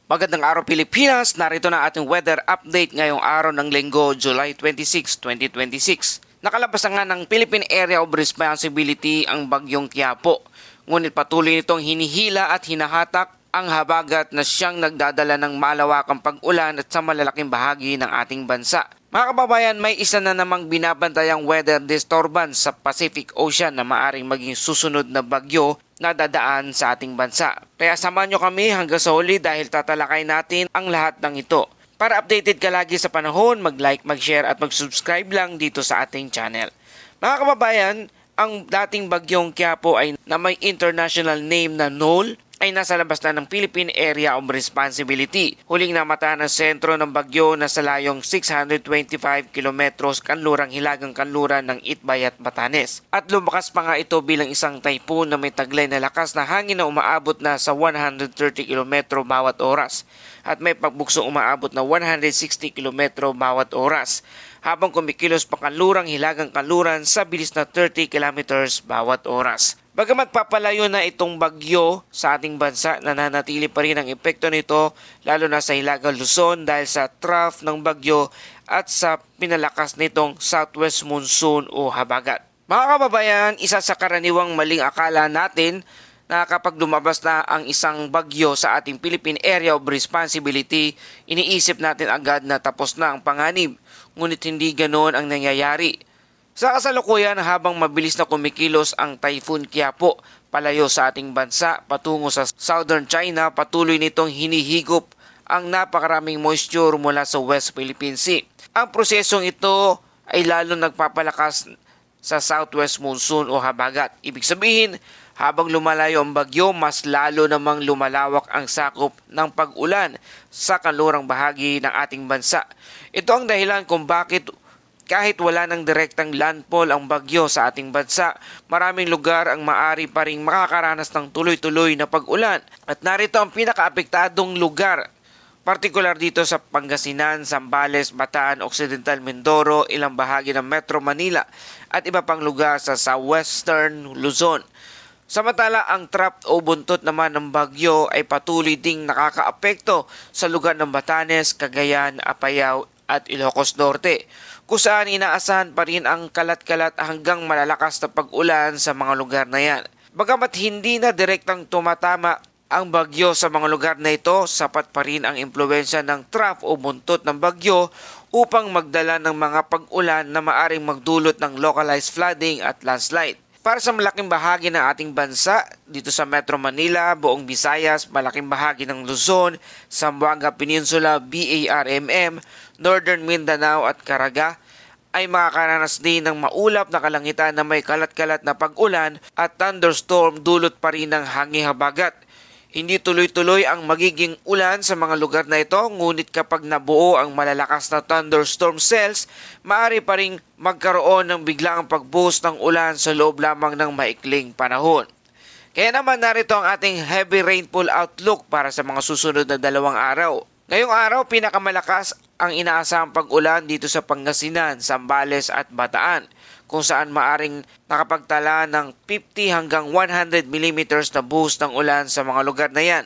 Magandang araw Pilipinas, narito na ating weather update ngayong araw ng Linggo, July 26, 2026. Nakalabas na nga ng Philippine Area of Responsibility ang bagyong Quiapo. Ngunit patuloy nitong hinihila at hinahatak ang habagat na siyang nagdadala ng malawakang pag-ulan at sa malalaking bahagi ng ating bansa. Mga kababayan, may isa na namang binabantayang weather disturbance sa Pacific Ocean na maaring maging susunod na bagyo na dadaan sa ating bansa. Kaya samahan nyo kami hanggang sa huli dahil tatalakay natin ang lahat ng ito. Para updated ka lagi sa panahon, mag-like, mag-share at mag-subscribe lang dito sa ating channel. Mga kababayan, ang dating bagyong Quiapo ay na may international name na NOL ay nasa labas na ng Philippine Area of Responsibility. Huling namatahan ang sentro ng bagyo na sa layong 625 kilometros kanlurang hilagang kanluran ng Itbay at Batanes. At lumakas pa nga ito bilang isang typhoon na may taglay na lakas na hangin na umaabot na sa 130 kilometro bawat oras. At may pagbuksong umaabot na 160 kilometro bawat oras. Habang kumikilos pa kanlurang hilagang kanluran sa bilis na 30 kilometers bawat oras. Bagamat papalayo na itong bagyo sa ating bansa, nananatili pa rin ang epekto nito lalo na sa hilagang Luzon dahil sa trough ng bagyo at sa pinalakas nitong southwest monsoon o habagat. Mga kababayan, isa sa karaniwang maling akala natin na kapag lumabas na ang isang bagyo sa ating Philippine Area of Responsibility, iniisip natin agad na tapos na ang panganib. Ngunit hindi ganoon ang nangyayari. Sa kasalukuyan, habang mabilis na kumikilos ang Typhoon Quiapo palayo sa ating bansa patungo sa Southern China, patuloy nitong hinihigop ang napakaraming moisture mula sa West Philippine Sea. Ang prosesong ito ay lalo nagpapalakas sa Southwest Monsoon o habagat. Ibig sabihin, habang lumalayo ang bagyo, mas lalo namang lumalawak ang sakop ng pag-ulan sa kanlurang bahagi ng ating bansa. Ito ang dahilan kung bakit kahit wala ng direktang landfall ang bagyo sa ating bansa, maraming lugar ang maaari pa ring makakaranas ng tuloy-tuloy na pag-ulan. At narito ang pinakaapektadong lugar, partikular dito sa Pangasinan, Zambales, Bataan, Occidental Mindoro, ilang bahagi ng Metro Manila at iba pang lugar sa Western Luzon. Samantala, ang trap o buntot naman ng bagyo ay patuloy ding nakakaapekto sa lugar ng Batanes, Cagayan, Apayao at Ilocos Norte, kung saan inaasahan pa rin ang kalat-kalat hanggang malalakas na pag-ulan sa mga lugar na yan. Bagamat hindi na direktang tumatama ang bagyo sa mga lugar na ito, sapat pa rin ang impluwensya ng trough o buntot ng bagyo upang magdala ng mga pag-ulan na maaring magdulot ng localized flooding at landslide. Para sa malaking bahagi ng ating bansa, dito sa Metro Manila, buong Visayas, malaking bahagi ng Luzon, Zamboanga Peninsula, BARMM, Northern Mindanao at Caraga, ay makakaranas din ng maulap na kalangitan na may kalat-kalat na pag-ulan at thunderstorm dulot pa rin ng hangin-habagat. Hindi tuloy-tuloy ang magiging ulan sa mga lugar na ito, ngunit kapag nabuo ang malalakas na thunderstorm cells, maaari pa rin magkaroon ng biglaang pagbuhos ng ulan sa loob lamang ng maikling panahon. Kaya naman narito ang ating heavy rainfall outlook para sa mga susunod na 2 araw. Ngayong araw, pinakamalakas ang inaasahang pag-ulan dito sa Pangasinan, Zambales at Bataan, kung saan maaring nakapagtala ng 50 hanggang 100 mm na buhos ng ulan sa mga lugar na yan.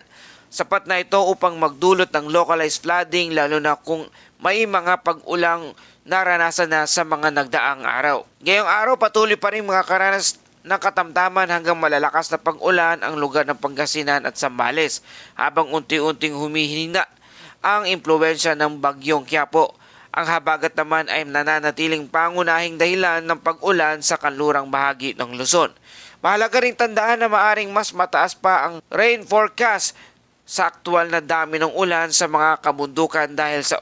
Sapat na ito upang magdulot ng localized flooding lalo na kung may mga pag-ulang naranasan na sa mga nagdaang araw. Ngayong araw, patuloy pa rin mga karanas ng katamtaman hanggang malalakas na pag-ulan ang lugar ng Pangasinan at Zambales, habang unti-unting humihina ang impluwensya ng bagyong Quiapo. Ang habagat naman ay nananatiling pangunahing dahilan ng pag-ulan sa kanlurang bahagi ng Luzon. Mahalaga ring tandaan na maaring mas mataas pa ang rain forecast sa aktual na dami ng ulan sa mga kabundukan dahil sa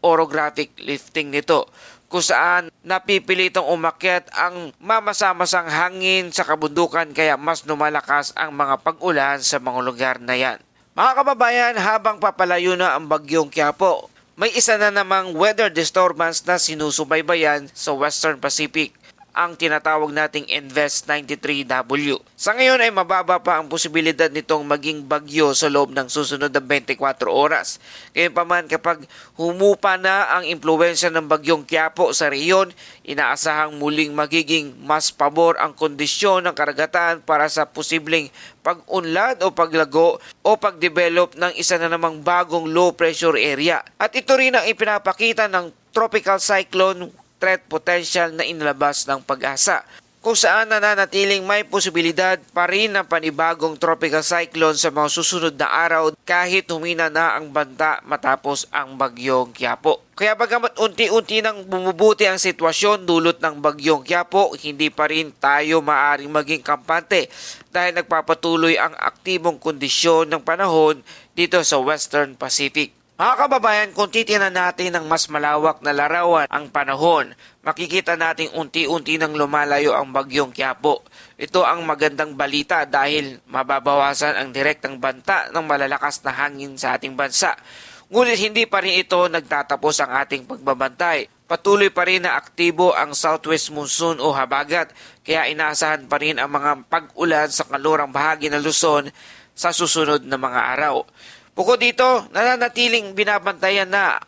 orographic lifting nito, kung saan napipilitang umakyat ang mamasa-masang hangin sa kabundukan kaya mas lumalakas ang mga pag-ulan sa mga lugar na yan. Mga kababayan, habang papalayo na ang bagyong Quiapo, may isa na namang weather disturbance na sinusubaybayan sa Western Pacific. ang tinatawag nating Invest 93W. Sa ngayon ay mababa pa ang posibilidad nitong maging bagyo sa loob ng susunod na 24 oras. Gayunpaman kapag humupa na ang impluwensya ng bagyong Quiapo sa rehiyon, inaasahang muling magiging mas pabor ang kondisyon ng karagatan para sa posibleng pag-unlad o paglago o pag-develop ng isa na namang bagong low pressure area. At ito rin ang ipinapakita ng tropical cyclone threat potential na inilabas ng Pag-asa, kung saan nananatiling may posibilidad pa rin ng panibagong tropical cyclone sa mga susunod na araw kahit humina na ang banta matapos ang bagyong Quiapo. Kaya bagamat unti-unti nang bumubuti ang sitwasyon dulot ng bagyong Quiapo, hindi pa rin tayo maaring maging kampante dahil nagpapatuloy ang aktibong kondisyon ng panahon dito sa Western Pacific. Mga kababayan, kung titingnan natin ng mas malawak na larawan ang panahon, makikita natin unti-unti nang lumalayo ang bagyong Quiapo. Ito ang magandang balita dahil mababawasan ang direktang banta ng malalakas na hangin sa ating bansa. Ngunit hindi pa rin ito nagtatapos ang ating pagbabantay. Patuloy pa rin na aktibo ang southwest monsoon o habagat, kaya inaasahan pa rin ang mga pag-ulan sa kanlurang bahagi ng Luzon sa susunod na mga araw. Bukod dito, nananatiling binabantayan na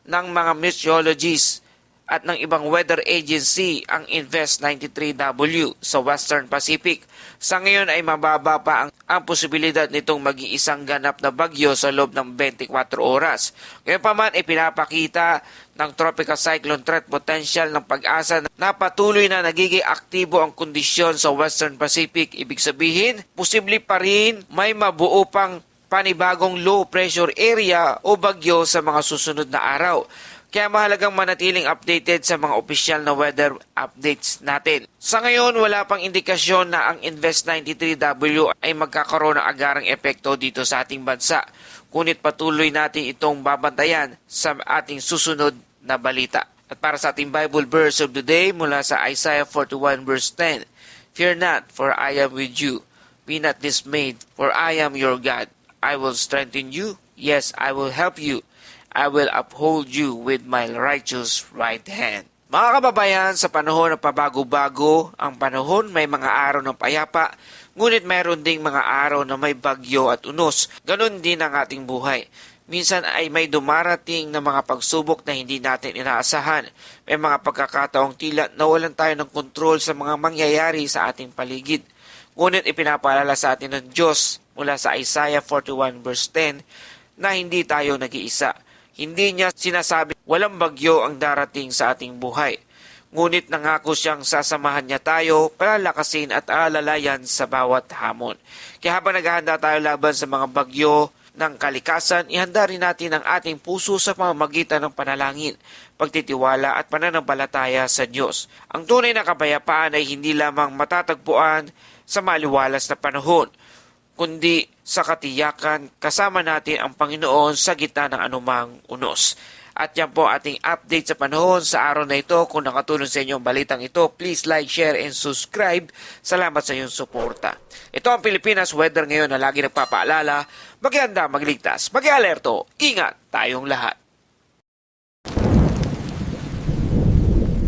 ng mga meteorologists at ng ibang weather agency ang Invest 93W sa Western Pacific. Sa ngayon ay mababa pa ang posibilidad nitong mag-iisang ganap na bagyo sa loob ng 24 oras. Ngayon pa man, ipinapakita ng tropical cyclone threat potential ng Pag-asa na patuloy na nagiging aktibo ang kondisyon sa Western Pacific. Ibig sabihin, posible pa rin may mabuo pang panibagong low pressure area o bagyo sa mga susunod na araw. Kaya mahalagang manatiling updated sa mga opisyal na weather updates natin. Sa ngayon, wala pang indikasyon na ang Invest 93W ay magkakaroon ng agarang epekto dito sa ating bansa. Ngunit patuloy natin itong babantayan sa ating susunod na balita. At para sa ating Bible verse of the day mula sa Isaiah 41 verse 10, "Fear not, for I am with you. Be not dismayed, for I am your God. I will strengthen you. Yes, I will help you. I will uphold you with my righteous right hand." Mga kababayan, sa panahon ng pabago-bago, ang panahon may mga araw ng payapa, ngunit mayroon ding mga araw na may bagyo at unos. Ganon din ang ating buhay. Minsan ay may dumarating na mga pagsubok na hindi natin inaasahan. May mga pagkakataong tila nawalan tayo ng kontrol sa mga mangyayari sa ating paligid. Ngunit ipinapaalala sa atin ng Diyos mula sa Isaiah 41 verse 10 na hindi tayo nag-iisa. Hindi niya sinasabi walang bagyo ang darating sa ating buhay. Ngunit nangako siyang sasamahan niya tayo, palalakasin at alalayan sa bawat hamon. Kaya habang naghahanda tayo laban sa mga bagyo ng kalikasan, ihanda rin natin ang ating puso sa pamamagitan ng panalangin, pagtitiwala at pananampalataya sa Diyos. Ang tunay na kapayapaan ay hindi lamang matatagpuan sa maliwalas na panahon, kundi sa katiyakan kasama natin ang Panginoon sa gitna ng anumang unos. At yan po ating update sa panahon sa araw na ito. Kung nakatulong sa inyo ang balitang ito, please like, share, and subscribe. Salamat sa iyong suporta. Ito ang Pilipinas Weather ngayon na lagi nagpapaalala, maghanda, magligtas, mag-alerto, ingat tayong lahat.